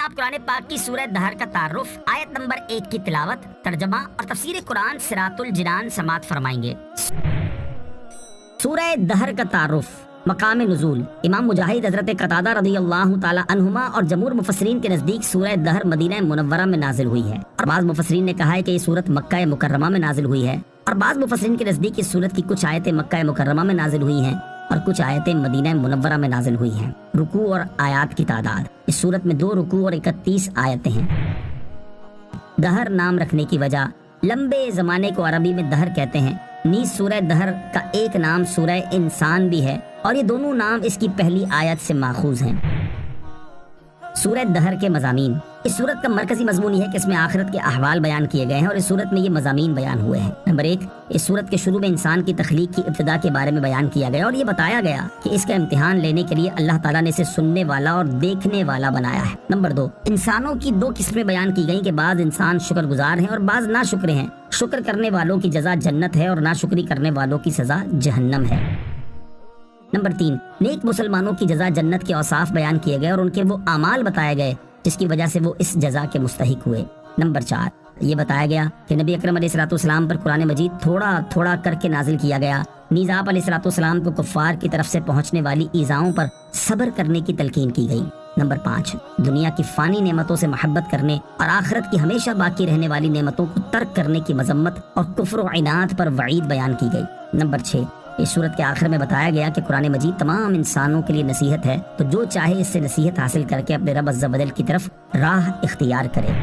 आप कुरान पाक की सूरह दहर का तारुफ, आयत नंबर 1 की तिलावत, तर्जमा और तफसीर कुरान सिरातुल जिनान समात फरमाएंगे। सूरह दहर का तारुफ, मकाम नुज़ूल। इमाम मुजाहिद हज़रत कतादा रज़ियल्लाहु ताला अन्हुमा और जमहूर मुफस्सिरीन के नज़दीक सूरह दहर मदीना मुनव्वरा में नाजिल हुई है, और बाज़ मुफस्सिरीन ने कहा है कि ये सूरत मक्का मुकर्रमा में नाजिल हुई है, और बाज़ मुफस्सिरीन के नज़दीक इस सूरत की कुछ आयतें मक्का मुकर्रमा में नाजिल हुई हैं और कुछ आयतें मदीना मुनव्वरा में नाजिल हुई हैं। रुकू और आयात की तादाद, इस सूरत में 2 रुकू और 31 आयतें हैं। दहर नाम रखने की वजह, लंबे ज़माने को अरबी में दहर कहते हैं। नीज़ सूरह दहर का एक नाम सूरह इंसान भी है, और ये दोनों नाम इसकी पहली आयत से माखूज हैं। सूरह दहर के मज़ामीन, इस सूरत का मरकजी मजमून यह है कि इसमें आखिरत के अहवाल बयान किए गए हैं, और इस सूरत में ये मज़ामीन बयान हुए हैं। नंबर 1, इस सूरत के शुरू में इंसान की तख्लीक की इब्तिदा के बारे में बयान किया गया, और ये बताया गया कि इसका इम्तिहान लेने के लिए अल्लाह ताला ने इसे सुनने वाला और देखने वाला बनाया है। नंबर 2, इंसानों की 2 किस्में बयान की गई कि बाज़ इंसान शुक्रगुजार हैं और बाज़ नाशुक्र हैं। शुक्र करने वालों की जज़ा जन्नत है और नाशुक्री करने वालों की सज़ा जहन्नम है। नंबर 3, नेक मुसलमानों की जज़ा जन्नत के औसाफ बयान किए गए और उनके वो अमाल बताए गए जिसकी वजह से वो इस जज़ा के मुस्तहिक हुए। नंबर 4, ये बताया गया कि नबी अकरम अलैहिस्सलाम पर कुरान मजीद थोड़ा थोड़ा करके नाजिल किया गया। नीज़ आप अलैहिस्सलाम को कुफ़ार की तरफ से पहुँचने वाली ईज़ाओं पर सब्र करने की तलकीन की गई। नंबर 5, दुनिया की फ़ानी नेमतों से मोहब्बत करने और आखिरत की हमेशा बाकी रहने वाली नेमतों को तर्क करने की मजम्मत और कुफ्र और इनात पर वईद बयान की गई। नंबर 6, इस सूरत के आखिर में बताया गया कि कुरान मजीद तमाम इंसानों के लिए नसीहत है, तो जो चाहे इससे नसीहत हासिल करके अपने रब अज़्ज़ा वजल की तरफ राह इख्तियार करे।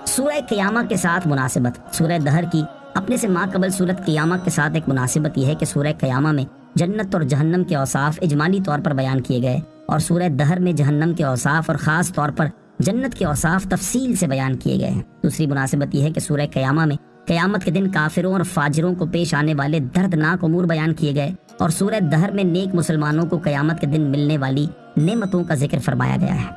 सूरह क़यामा के साथ मुनासिबत, सूरह दहर की अपने से माक़बल सूरत क़यामा के साथ एक मुनासिबत यह है कि सूरह क़यामा में जन्नत और जहन्नम के औसाफ इजमाली तौर पर बयान किए गए, और सूरह दहर में जहन्नम के औसाफ और ख़ास तौर पर जन्नत के औसाफ तफसील से बयान किए गए हैं। दूसरी मुनासिबत यह है कि सूरह क़यामा में क़यामत के दिन काफिरों और फाजिरों को पेश आने वाले दर्दनाक उमूर बयान किए गए, और सूरह दहर में नेक मुसलमानों को क़यामत के दिन मिलने वाली नेमतों का जिक्र फरमाया गया है।